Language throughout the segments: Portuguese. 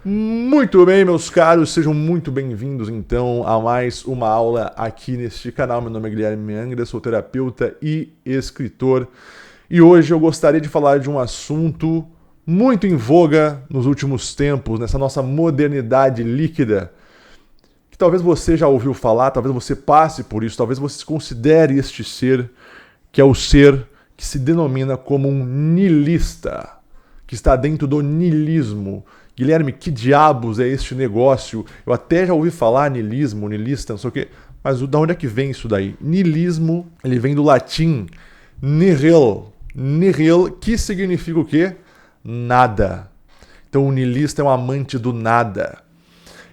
Muito bem, meus caros, sejam muito bem-vindos então a mais uma aula aqui neste canal. Meu nome é Guilherme Angra, sou terapeuta e escritor. E hoje eu gostaria de falar de um assunto muito em voga nos últimos tempos, nessa nossa modernidade líquida, que talvez você já ouviu falar, talvez você passe por isso, talvez você considere este ser, que é o ser que se denomina como um niilista, que está dentro do niilismo. Guilherme, que diabos é este negócio? Eu até já ouvi falar niilismo, niilista, não sei o quê, mas da onde é que vem isso daí? Niilismo, ele vem do latim nihil, nihil, que significa o quê? Nada. Então o niilista é um amante do nada.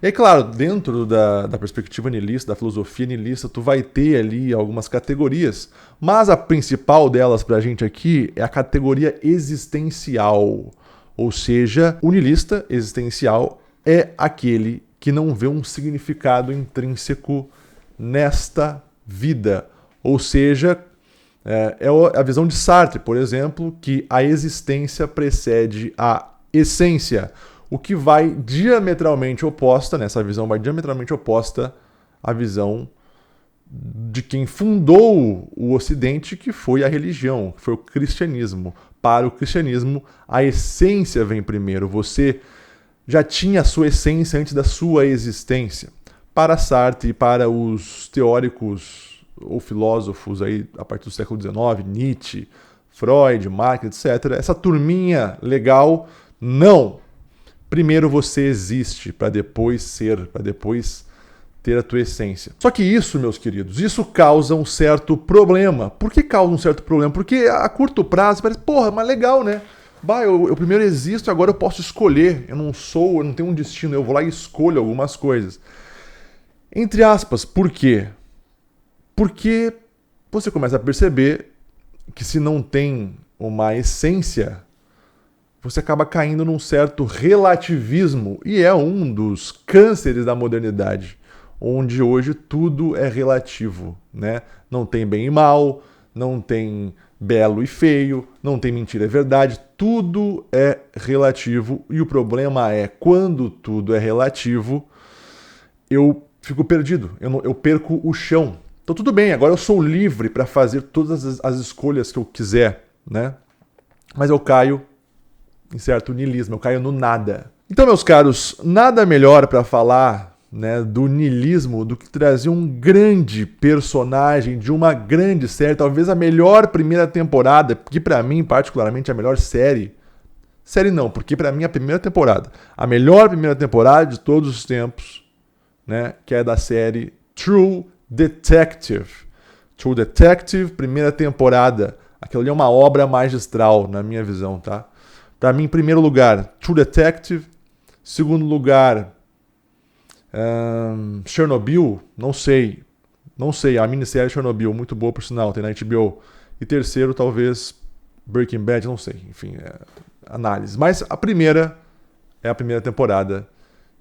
E aí, claro, dentro da perspectiva niilista, da filosofia niilista, tu vai ter ali algumas categorias, mas a principal delas pra gente aqui é a categoria existencial. Ou seja, o niilista existencial é aquele que não vê um significado intrínseco nesta vida. Ou seja, é a visão de Sartre, por exemplo, que a existência precede a essência, o que vai diametralmente oposta, nessa visão vai diametralmente oposta à visão de quem fundou o Ocidente, que foi a religião, que foi o cristianismo. Para o cristianismo, a essência vem primeiro. Você já tinha a sua essência antes da sua existência. Para Sartre e para os teóricos ou filósofos aí a partir do século XIX, Nietzsche, Freud, Marx, etc., essa turminha legal, não. Primeiro você existe para depois ser, para depois ter a tua essência. Só que isso, meus queridos, isso causa um certo problema. Por que causa um certo problema? Porque a curto prazo parece, porra, mas legal, né? Bah, eu primeiro existo, agora eu posso escolher. Eu não tenho um destino, eu vou lá e escolho algumas coisas. Entre aspas, por quê? Porque você começa a perceber que se não tem uma essência, você acaba caindo num certo relativismo, e é um dos cânceres da modernidade, onde hoje tudo é relativo, né? Não tem bem e mal, não tem belo e feio, não tem mentira e verdade, tudo é relativo, e o problema é, quando tudo é relativo, eu fico perdido, eu perco o chão. Então tudo bem, agora eu sou livre para fazer todas as escolhas que eu quiser, né? Mas eu caio em certo niilismo, eu caio no nada. Então, meus caros, nada melhor para falar, né, do niilismo do que trazer um grande personagem de uma grande série, talvez a melhor primeira temporada, que para mim, particularmente, é a melhor série. Série não, porque para mim é a primeira temporada. A melhor primeira temporada de todos os tempos, né, que é da série True Detective. True Detective, primeira temporada. Aquilo ali é uma obra magistral, na minha visão, tá? Para mim, em primeiro lugar, True Detective. Segundo lugar, Chernobyl. Não sei. A minissérie Chernobyl, muito boa por sinal, tem na HBO. E terceiro, talvez, Breaking Bad, não sei. Enfim, análise. Mas a primeira é a primeira temporada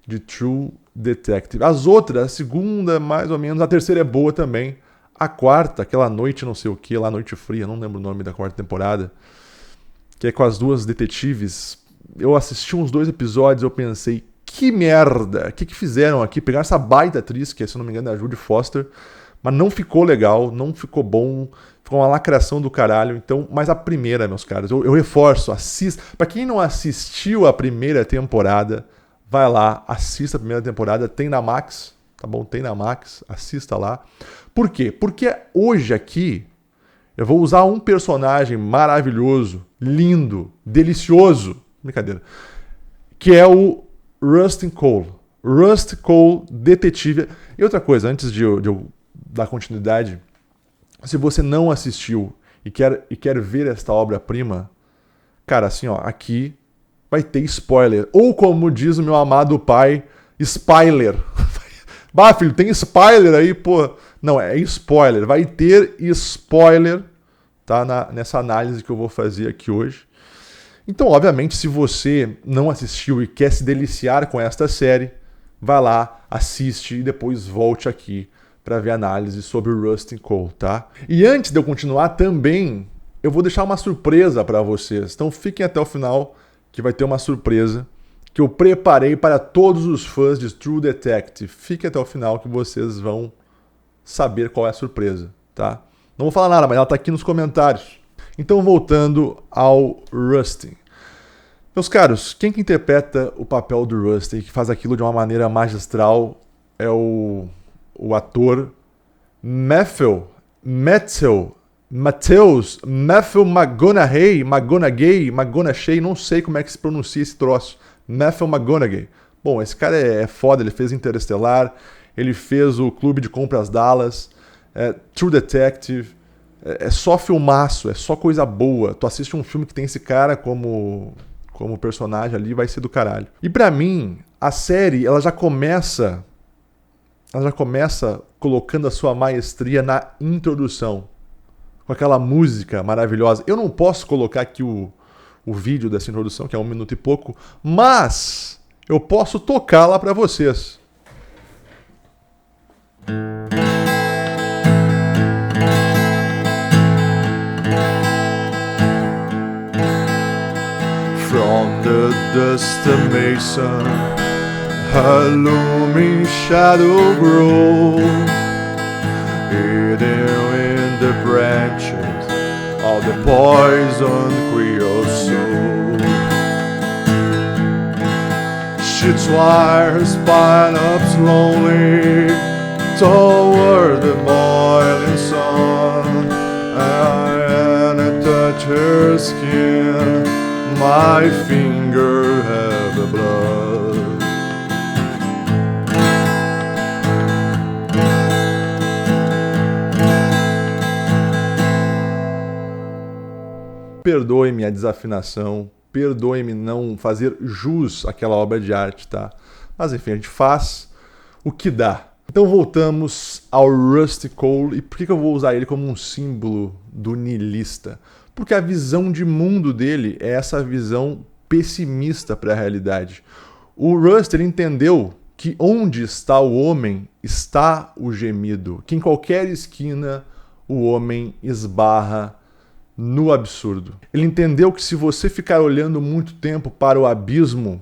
de True Detective. As outras, a segunda, mais ou menos. A terceira é boa também. A quarta, aquela noite não sei o que, lá Noite Fria, não lembro o nome da quarta temporada, que é com as duas detetives. Eu assisti uns 2 episódios, eu pensei, que merda, o que fizeram aqui? Pegaram essa baita atriz, que se eu não me engano é a Judy Foster, mas não ficou legal, não ficou bom, ficou uma lacração do caralho. Então, mas a primeira, meus caros, eu reforço, assista. Pra quem não assistiu a primeira temporada, vai lá, assista a primeira temporada, tem na Max, tá bom? Tem na Max, assista lá. Por quê? Porque hoje aqui eu vou usar um personagem maravilhoso, lindo, delicioso, brincadeira, que é o Rustin Cole. Rustin Cole, detetive. E outra coisa, antes de eu dar continuidade, se você não assistiu e quer ver esta obra-prima, cara, assim, ó, aqui vai ter spoiler. Ou como diz o meu amado pai, spoiler. Bah, filho, tem spoiler aí, pô. Não, é spoiler. Vai ter spoiler, tá? Nessa análise que eu vou fazer aqui hoje. Então, obviamente, se você não assistiu e quer se deliciar com esta série, vai lá, assiste e depois volte aqui para ver a análise sobre o Rustin Cole, tá? E antes de eu continuar também, eu vou deixar uma surpresa para vocês. Então fiquem até o final que vai ter uma surpresa que eu preparei para todos os fãs de True Detective. Fique até o final que vocês vão saber qual é a surpresa, tá? Não vou falar nada, mas ela tá aqui nos comentários. Então, voltando ao Rusty. Meus caros, quem que interpreta o papel do Rusty, que faz aquilo de uma maneira magistral, é o ator Matthew McConaughey, não sei como é que se pronuncia esse troço. Matthew McConaughey. Bom, esse cara é foda, ele fez Interestelar, ele fez o Clube de Compras Dallas, True Detective, é só filmaço, é só coisa boa. Tu assiste um filme que tem esse cara como personagem ali, vai ser do caralho. E pra mim, a série, ela já começa colocando a sua maestria na introdução, com aquela música maravilhosa. Eu não posso colocar aqui o vídeo dessa introdução, que é 1 minuto e pouco, mas eu posso tocá-la para vocês. From the dusty mason, a looming shadow grows, hidden in the branches of the poison creosote. She twires spine up slowly toward the boiling sun, and I touch her skin, my finger have the blood. Perdoe-me a desafinação, perdoe-me não fazer jus àquela obra de arte, tá? Mas enfim, a gente faz o que dá. Então voltamos ao Rusty Cole. E por que eu vou usar ele como um símbolo do niilista? Porque a visão de mundo dele é essa visão pessimista para a realidade. O Rusty, ele entendeu que onde está o homem, está o gemido. Que em qualquer esquina o homem esbarra no absurdo. Ele entendeu que se você ficar olhando muito tempo para o abismo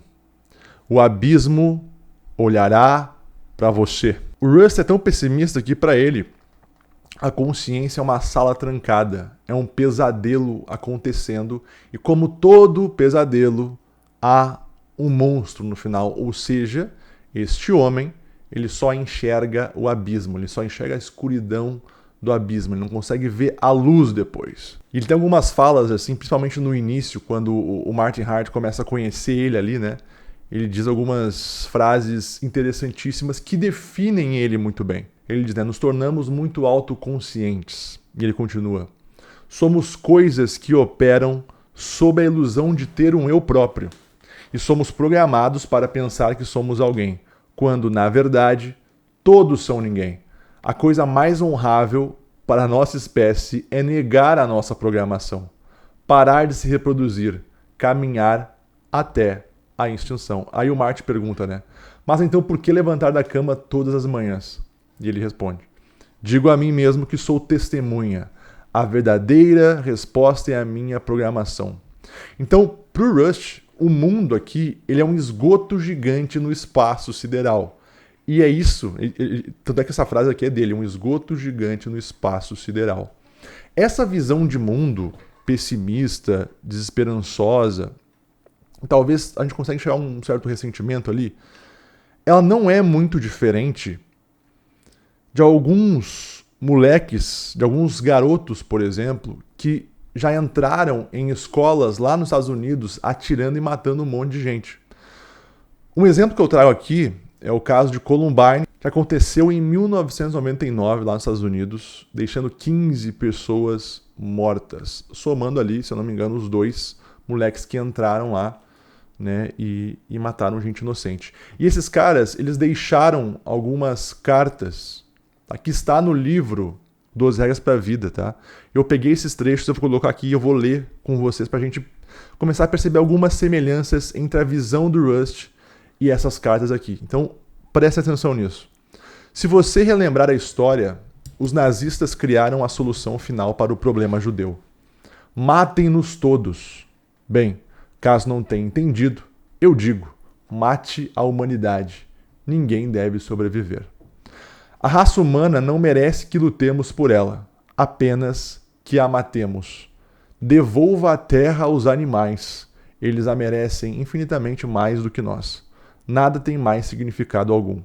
olhará para você. O Rusty é tão pessimista que para ele a consciência é uma sala trancada, é um pesadelo acontecendo e como todo pesadelo há um monstro no final, ou seja, este homem, ele só enxerga o abismo, ele só enxerga a escuridão do abismo, ele não consegue ver a luz depois. E ele tem algumas falas, assim, principalmente no início, quando o Martin Hart começa a conhecer ele ali, né? Ele diz algumas frases interessantíssimas que definem ele muito bem. Ele diz, né? Nos tornamos muito autoconscientes. E ele continua. Somos coisas que operam sob a ilusão de ter um eu próprio. E somos programados para pensar que somos alguém, quando, na verdade, todos são ninguém. A coisa mais honrável para a nossa espécie é negar a nossa programação, parar de se reproduzir, caminhar até a extinção. Aí o Marty pergunta, né? Mas então por que levantar da cama todas as manhãs? E ele responde, digo a mim mesmo que sou testemunha. A verdadeira resposta é a minha programação. Então, pro Rush, o mundo aqui, ele é um esgoto gigante no espaço sideral. E é isso, tanto é que essa frase aqui é dele, um esgoto gigante no espaço sideral. Essa visão de mundo pessimista, desesperançosa, talvez a gente consiga chegar a um certo ressentimento ali, ela não é muito diferente de alguns moleques, de alguns garotos, por exemplo, que já entraram em escolas lá nos Estados Unidos atirando e matando um monte de gente. Um exemplo que eu trago aqui é o caso de Columbine, que aconteceu em 1999 lá nos Estados Unidos, deixando 15 pessoas mortas, somando ali, se eu não me engano, os 2 moleques que entraram lá, né, e mataram gente inocente. E esses caras, eles deixaram algumas cartas. Aqui está no livro 12 Regras para a Vida, tá? Eu peguei esses trechos, eu vou colocar aqui e eu vou ler com vocês pra gente começar a perceber algumas semelhanças entre a visão do Rust e essas cartas aqui. Então, preste atenção nisso. Se você relembrar a história, os nazistas criaram a solução final para o problema judeu. Matem-nos todos. Bem, caso não tenha entendido, eu digo, mate a humanidade. Ninguém deve sobreviver. A raça humana não merece que lutemos por ela, apenas que a matemos. Devolva a terra aos animais. Eles a merecem infinitamente mais do que nós. Nada tem mais significado algum.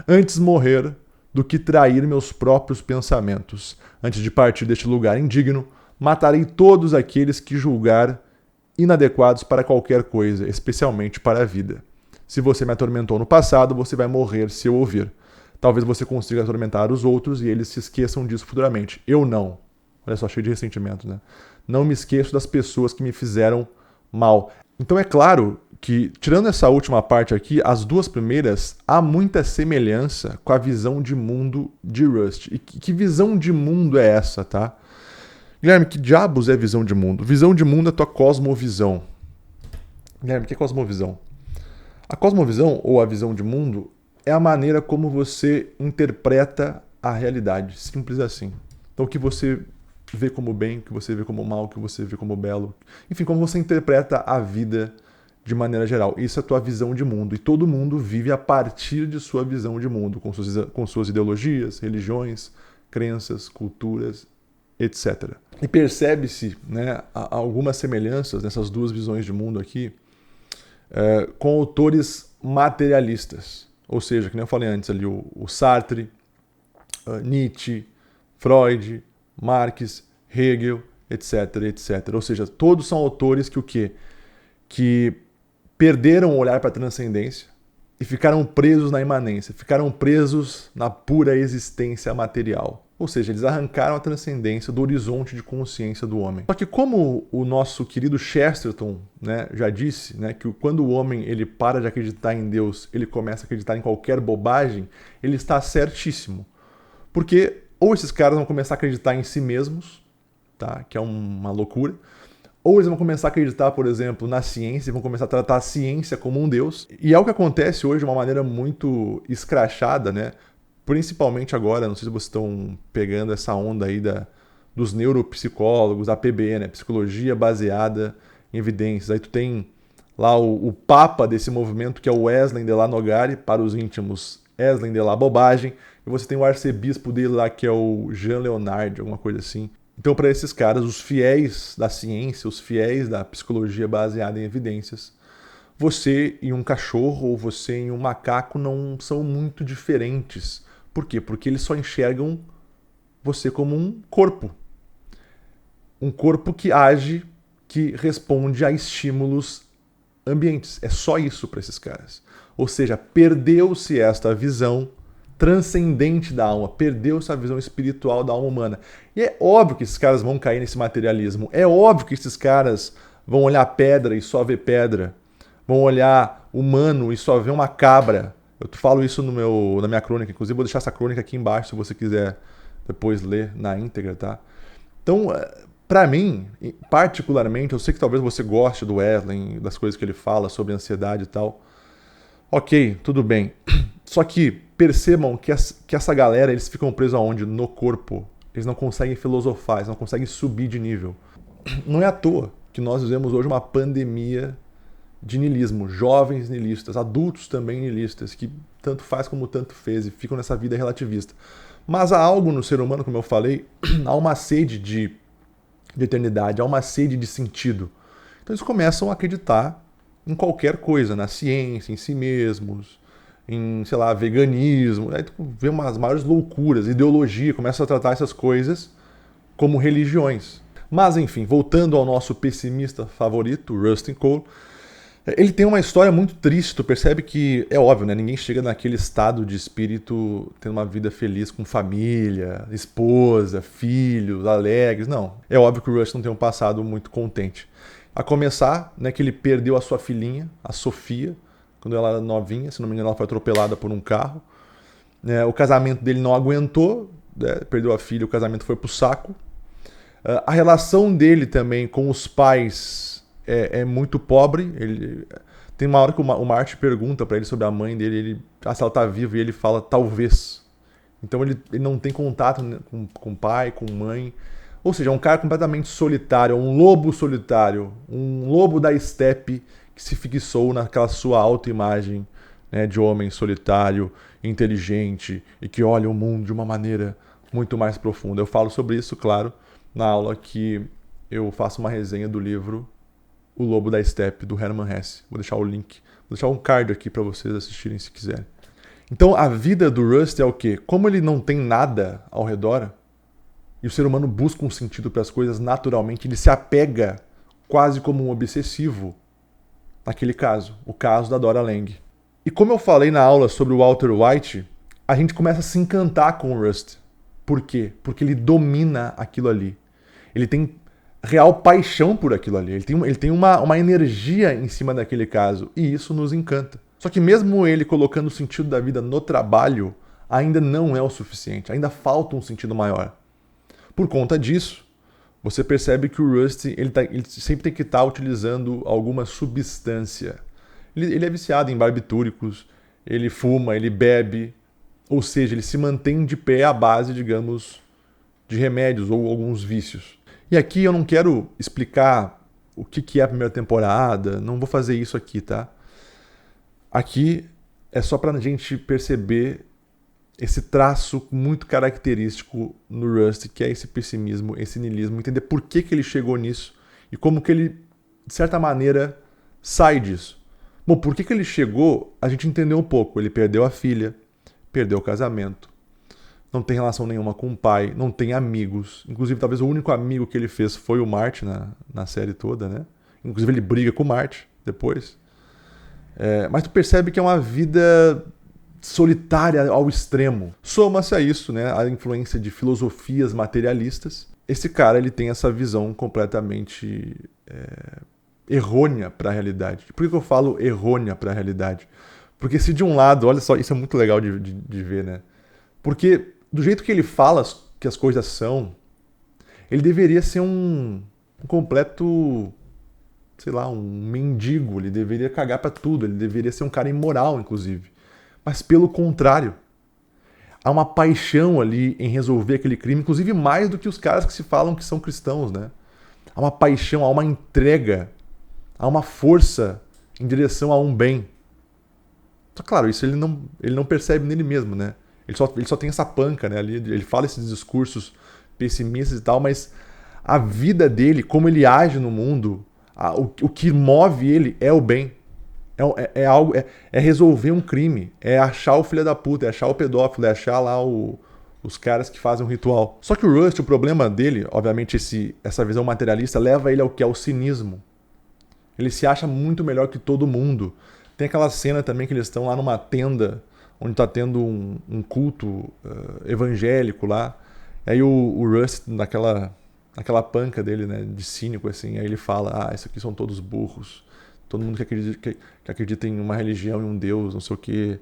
Antes morrer do que trair meus próprios pensamentos. Antes de partir deste lugar indigno, matarei todos aqueles que julgar inadequados para qualquer coisa, especialmente para a vida. Se você me atormentou no passado, você vai morrer se eu ouvir. Talvez você consiga atormentar os outros e eles se esqueçam disso futuramente. Eu não. Olha só, cheio de ressentimento, né? Não me esqueço das pessoas que me fizeram mal. Então é claro que, tirando essa última parte aqui, as duas primeiras, há muita semelhança com a visão de mundo de Rust. E que visão de mundo é essa, tá? Guilherme, que diabos é visão de mundo? Visão de mundo é tua cosmovisão. Guilherme, o que é cosmovisão? A cosmovisão, ou a visão de mundo, é a maneira como você interpreta a realidade. Simples assim. Então, o que você vê como bem, o que você vê como mal, o que você vê como belo. Enfim, como você interpreta a vida de maneira geral. Isso é a tua visão de mundo. E todo mundo vive a partir de sua visão de mundo, com suas ideologias, religiões, crenças, culturas, etc. E percebe-se, né, algumas semelhanças nessas duas visões de mundo aqui com autores materialistas. Ou seja, que nem eu falei antes ali, o Sartre, Nietzsche, Freud, Marx, Hegel, etc, etc. Ou seja, todos são autores que o quê? Que perderam o olhar para a transcendência e ficaram presos na imanência, ficaram presos na pura existência material. Ou seja, eles arrancaram a transcendência do horizonte de consciência do homem. Só que como o nosso querido Chesterton, né, já disse, né, que quando o homem ele para de acreditar em Deus, ele começa a acreditar em qualquer bobagem, ele está certíssimo. Porque ou esses caras vão começar a acreditar em si mesmos, tá, que é uma loucura, ou eles vão começar a acreditar, por exemplo, na ciência, e vão começar a tratar a ciência como um deus. E é o que acontece hoje de uma maneira muito escrachada, né? Principalmente agora, não sei se vocês estão pegando essa onda aí dos neuropsicólogos, da PBE, né? Psicologia baseada em evidências. Aí tu tem lá o papa desse movimento, que é o Wesleyan de la Nogari, para os íntimos, Wesleyan de la Bobagem. E você tem o arcebispo dele lá, que é o Jean Leonard, alguma coisa assim. Então, para esses caras, os fiéis da ciência, os fiéis da psicologia baseada em evidências, você e um cachorro ou você e um macaco não são muito diferentes. Por quê? Porque eles só enxergam você como um corpo. Um corpo que age, que responde a estímulos ambientes. É só isso para esses caras. Ou seja, perdeu-se esta visão transcendente da alma, perdeu-se a visão espiritual da alma humana. E é óbvio que esses caras vão cair nesse materialismo. É óbvio que esses caras vão olhar pedra e só ver pedra. Vão olhar humano e só ver uma cabra. Eu falo isso na minha crônica. Inclusive, vou deixar essa crônica aqui embaixo se você quiser depois ler na íntegra, tá? Então, para mim, particularmente, eu sei que talvez você goste do Wesleyan, das coisas que ele fala sobre ansiedade e tal. Ok, tudo bem. Só que percebam que essa galera, eles ficam presos aonde? No corpo. Eles não conseguem filosofar, eles não conseguem subir de nível. Não é à toa que nós vivemos hoje uma pandemia de niilismo. Jovens niilistas, adultos também niilistas, que tanto faz como tanto fez e ficam nessa vida relativista. Mas há algo no ser humano, como eu falei, há uma sede de eternidade, há uma sede de sentido. Então eles começam a acreditar em qualquer coisa, na ciência, em si mesmos, em, sei lá, veganismo. Aí tu vê umas maiores loucuras, ideologia, começa a tratar essas coisas como religiões. Mas, enfim, voltando ao nosso pessimista favorito, Rustin Cole, ele tem uma história muito triste. Tu percebe que, é óbvio, né? Ninguém chega naquele estado de espírito tendo uma vida feliz com família, esposa, filhos, alegres. Não. É óbvio que o Rustin não tem um passado muito contente. A começar, né, que ele perdeu a sua filhinha, a Sofia, quando ela era novinha, se não me engano ela foi atropelada por um carro. O casamento dele não aguentou, né, perdeu a filha, o casamento foi pro saco. A relação dele também com os pais é muito pobre. Tem uma hora que o Marty pergunta para ele sobre a mãe dele, se ela tá viva, e ele fala talvez. Então ele não tem contato, né, com pai, com mãe. Ou seja, é um cara completamente solitário, um lobo solitário, um lobo da estepe que se fixou naquela sua autoimagem, né, de homem solitário, inteligente e que olha o mundo de uma maneira muito mais profunda. Eu falo sobre isso, claro, na aula que eu faço uma resenha do livro O Lobo da Estepe, do Hermann Hesse. Vou deixar o link, vou deixar um card aqui para vocês assistirem se quiserem. Então a vida do Rust é o quê? Como ele não tem nada ao redor, e o ser humano busca um sentido para as coisas naturalmente, ele se apega quase como um obsessivo naquele caso, o caso da Dora Lange. E como eu falei na aula sobre o Walter White, a gente começa a se encantar com o Rust. Por quê? Porque ele domina aquilo ali. Ele tem real paixão por aquilo ali. Ele tem uma energia em cima daquele caso. E isso nos encanta. Só que mesmo ele colocando o sentido da vida no trabalho, ainda não é o suficiente. Ainda falta um sentido maior. Por conta disso, você percebe que o Rust ele sempre tem que estar utilizando alguma substância. Ele é viciado em barbitúricos, ele fuma, ele bebe, ou seja, ele se mantém de pé à base, digamos, de remédios ou alguns vícios. E aqui eu não quero explicar o que é a primeira temporada, não vou fazer isso aqui, tá? Aqui é só pra gente perceber esse traço muito característico no Rust, que é esse pessimismo, esse niilismo, entender por que ele chegou nisso e como que ele, de certa maneira, sai disso. Bom, por que ele chegou, a gente entendeu um pouco. Ele perdeu a filha, perdeu o casamento, não tem relação nenhuma com o pai, não tem amigos. Inclusive, talvez o único amigo que ele fez foi o Marty na série toda, né? Inclusive, ele briga com o Marty depois. Mas tu percebe que é uma vida solitária ao extremo. Soma-se a isso, né, a influência de filosofias materialistas. Esse cara ele tem essa visão completamente errônea para a realidade. Por que eu falo errônea para a realidade? Porque se de um lado, olha só, isso é muito legal de ver, né? Porque do jeito que ele fala que as coisas são, ele deveria ser um completo, sei lá, um mendigo. Ele deveria cagar para tudo. Ele deveria ser um cara imoral, inclusive. Mas pelo contrário, há uma paixão ali em resolver aquele crime, inclusive mais do que os caras que se falam que são cristãos, né? Há uma paixão, há uma entrega, há uma força em direção a um bem. Só claro, isso ele não percebe nele mesmo, né? Ele só tem essa panca, né? Ele fala esses discursos pessimistas e tal, mas a vida dele, como ele age no mundo, o que move ele é o bem. É resolver um crime, é achar o filho da puta, é achar o pedófilo, é achar lá os caras que fazem um ritual. Só que o Rust, o problema dele, obviamente essa visão materialista, leva ele ao que é o cinismo. Ele se acha muito melhor que todo mundo. Tem aquela cena também que eles estão lá numa tenda, onde está tendo um culto evangélico lá. Aí o Rust, naquela panca dele, né, de cínico, assim, aí ele fala, esses aqui são todos burros. Todo mundo que acredita em uma religião e um Deus, não sei o quê,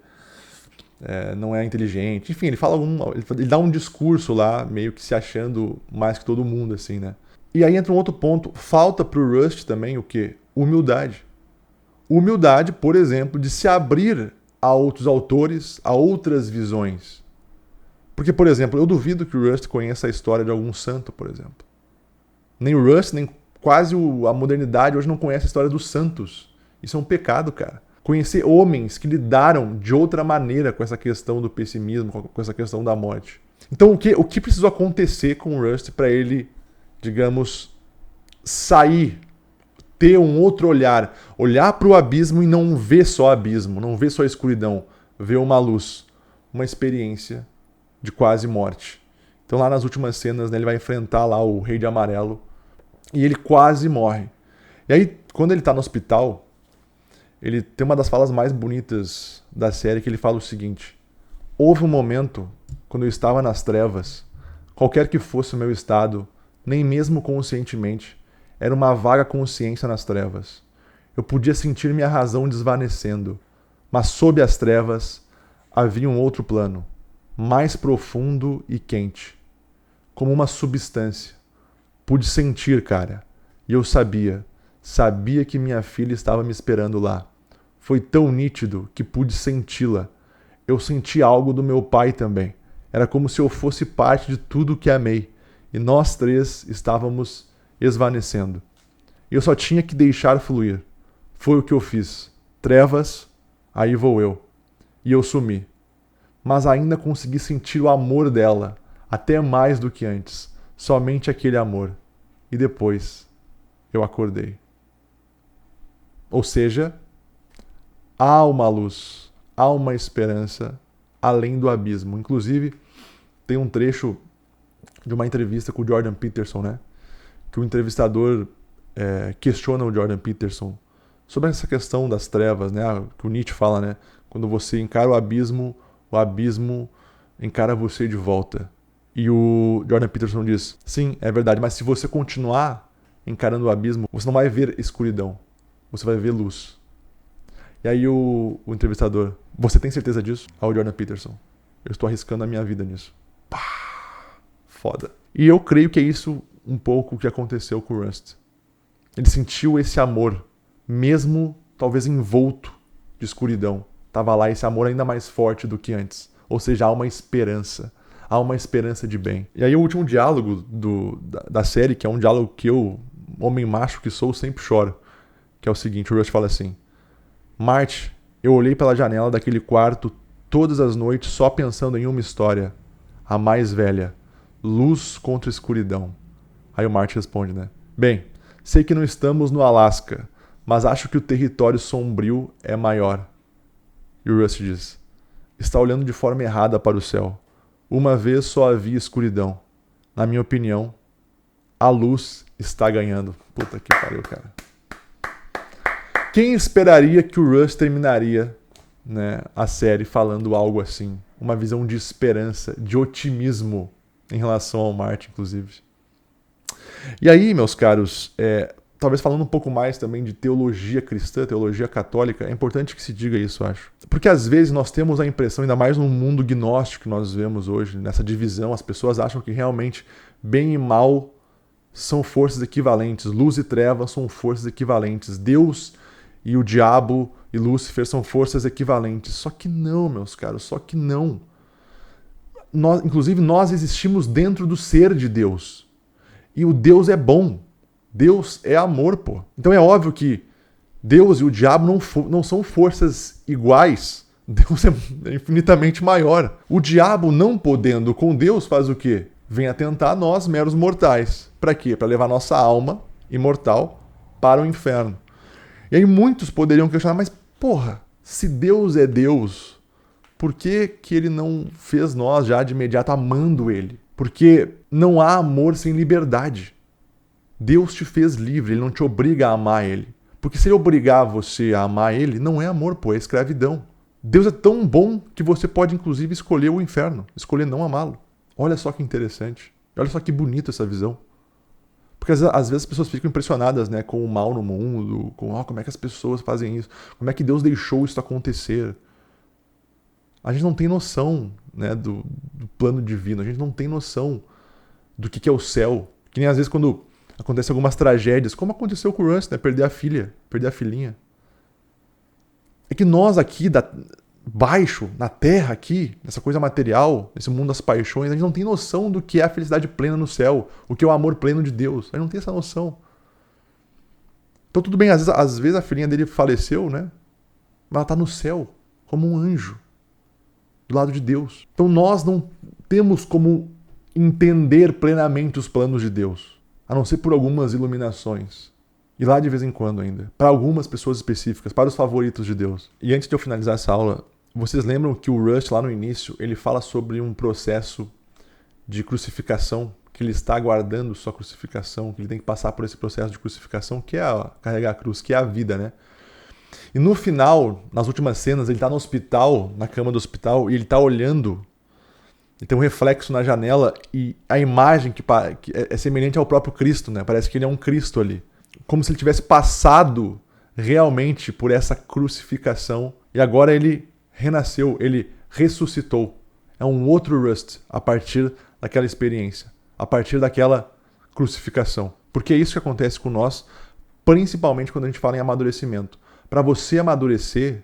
não é inteligente. Enfim, ele dá um discurso lá, meio que se achando mais que todo mundo, assim, né? E aí entra um outro ponto. Falta pro Rust também o quê? Humildade. Humildade, por exemplo, de se abrir a outros autores, a outras visões. Porque, por exemplo, eu duvido que o Rust conheça a história de algum santo, por exemplo. Nem o Rust, nem quase a modernidade hoje não conhece a história dos santos. Isso é um pecado, cara. Conhecer homens que lidaram de outra maneira com essa questão do pessimismo, com essa questão da morte. Então, o que precisou acontecer com o Rust para ele, digamos, sair, ter um outro olhar para o abismo e não ver só abismo, não ver só escuridão, ver uma luz, uma experiência de quase morte. Então, lá nas últimas cenas, né, ele vai enfrentar lá o Rei de Amarelo, e ele quase morre. E aí, quando ele está no hospital, ele tem uma das falas mais bonitas da série, que ele fala o seguinte: houve um momento, quando eu estava nas trevas, qualquer que fosse o meu estado, nem mesmo conscientemente, era uma vaga consciência nas trevas. Eu podia sentir minha razão desvanecendo, mas sob as trevas havia um outro plano, mais profundo e quente, como uma substância. Pude sentir, cara. E eu sabia que minha filha estava me esperando lá. Foi tão nítido que pude senti-la. Eu senti algo do meu pai também. Era como se eu fosse parte de tudo que amei. E nós três estávamos esvanecendo. Eu só tinha que deixar fluir. Foi o que eu fiz. Trevas, aí vou eu. E eu sumi. Mas ainda consegui sentir o amor dela, até mais do que antes. Somente aquele amor. E depois eu acordei. Ou seja, há uma luz, há uma esperança além do abismo. Inclusive, tem um trecho de uma entrevista com o Jordan Peterson, né? Que o entrevistador questiona o Jordan Peterson sobre essa questão das trevas, né? Que o Nietzsche fala, né? Quando você encara o abismo encara você de volta. E o Jordan Peterson diz, sim, é verdade, mas se você continuar encarando o abismo, você não vai ver escuridão, você vai ver luz. E aí o entrevistador, você tem certeza disso? Ao Jordan Peterson, eu estou arriscando a minha vida nisso. Pá, foda. E eu creio que é isso um pouco o que aconteceu com o Rust. Ele sentiu esse amor, mesmo talvez envolto de escuridão. Tava lá esse amor ainda mais forte do que antes. Ou seja, há uma esperança. Há uma esperança de bem. E aí o último diálogo da série, que é um diálogo que eu, homem macho que sou, sempre choro. Que é o seguinte, o Rust fala assim: Marty, eu olhei pela janela daquele quarto todas as noites só pensando em uma história. A mais velha. Luz contra escuridão. Aí o Marty responde, né? Bem, sei que não estamos no Alasca, mas acho que o território sombrio é maior. E o Rust diz: está olhando de forma errada para o céu. Uma vez só havia escuridão. Na minha opinião, a luz está ganhando. Puta que pariu, cara. Quem esperaria que o Rust terminaria, né, a série falando algo assim? Uma visão de esperança, de otimismo em relação ao Marty, inclusive. E aí, meus caros, talvez falando um pouco mais também de teologia cristã, teologia católica, é importante que se diga isso, eu acho. Porque às vezes nós temos a impressão, ainda mais no mundo gnóstico que nós vemos hoje, nessa divisão, as pessoas acham que realmente bem e mal são forças equivalentes, luz e trevas são forças equivalentes, Deus e o diabo e Lúcifer são forças equivalentes. Só que não, meus caros, só que não. Inclusive, nós existimos dentro do ser de Deus. E o Deus é bom. Deus é amor, pô. Então é óbvio que Deus e o diabo não são forças iguais. Deus é infinitamente maior. O diabo, não podendo com Deus, faz o quê? Vem atentar a nós, meros mortais. Para quê? Para levar nossa alma imortal para o inferno. E aí muitos poderiam questionar, mas porra, se Deus é Deus, por que ele não fez nós já de imediato amando Ele? Porque não há amor sem liberdade. Deus te fez livre, Ele não te obriga a amar Ele. Porque se Ele obrigar você a amar Ele, não é amor, pô, é escravidão. Deus é tão bom que você pode inclusive escolher o inferno, escolher não amá-lo. Olha só que interessante. Olha só que bonita essa visão. Porque às vezes as pessoas ficam impressionadas, né, com o mal no mundo, com como é que as pessoas fazem isso, como é que Deus deixou isso acontecer. A gente não tem noção, né, do plano divino, a gente não tem noção do que é o céu. Que nem às vezes quando acontecem algumas tragédias, como aconteceu com o Rust, né, perder a filhinha. É que nós aqui, baixo, na terra aqui, nessa coisa material, nesse mundo das paixões, a gente não tem noção do que é a felicidade plena no céu, o que é o amor pleno de Deus. A gente não tem essa noção. Então tudo bem, às vezes a filhinha dele faleceu, né? Mas ela está no céu, como um anjo, do lado de Deus. Então nós não temos como entender plenamente os planos de Deus, a não ser por algumas iluminações. E lá de vez em quando ainda. Para algumas pessoas específicas, para os favoritos de Deus. E antes de eu finalizar essa aula, vocês lembram que o Rust, lá no início, ele fala sobre um processo de crucificação, que ele está aguardando sua crucificação, que ele tem que passar por esse processo de crucificação, que é carregar a cruz, que é a vida, né? E no final, nas últimas cenas, ele está no hospital, na cama do hospital, e ele está olhando, e tem um reflexo na janela, e a imagem que é semelhante ao próprio Cristo, né? Parece que ele é um Cristo ali. Como se ele tivesse passado realmente por essa crucificação e agora ele renasceu, ele ressuscitou. É um outro Rust a partir daquela experiência, a partir daquela crucificação. Porque é isso que acontece com nós, principalmente quando a gente fala em amadurecimento. Para você amadurecer,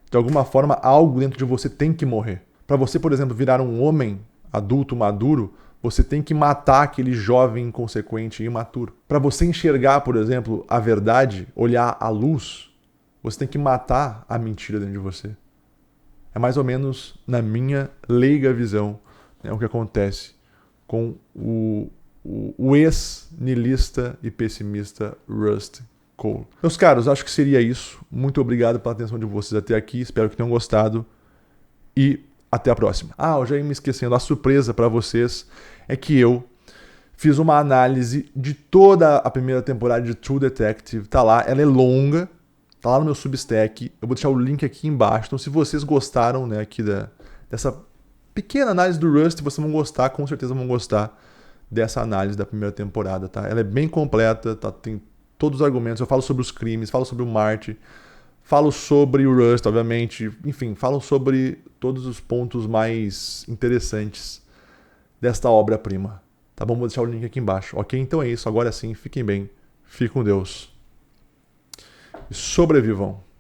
de alguma forma, algo dentro de você tem que morrer. Para você, por exemplo, virar um homem adulto, maduro, você tem que matar aquele jovem inconsequente e imaturo. Para você enxergar, por exemplo, a verdade, olhar a luz, Você tem que matar a mentira dentro de você. É mais ou menos, na minha leiga visão, né, o que acontece com o ex-nihilista e pessimista Rust Cohle. Meus caros, acho que seria isso. Muito obrigado pela atenção de vocês até aqui. Espero que tenham gostado. E até a próxima. Eu já ia me esquecendo. A surpresa para vocês é que eu fiz uma análise de toda a primeira temporada de True Detective. Tá lá, ela é longa. Tá lá no meu Substack. Eu vou deixar o link aqui embaixo. Então, se vocês gostaram, né, aqui dessa pequena análise do Rust, vocês vão gostar, com certeza vão gostar dessa análise da primeira temporada, tá? Ela é bem completa, tá? Tem todos os argumentos. Eu falo sobre os crimes, falo sobre o Marty, falo sobre o Rust, obviamente. Enfim, falo sobre todos os pontos mais interessantes desta obra-prima. Tá bom? Vou deixar o link aqui embaixo. Ok? Então é isso. Agora sim, fiquem bem. Fiquem com Deus. E sobrevivam.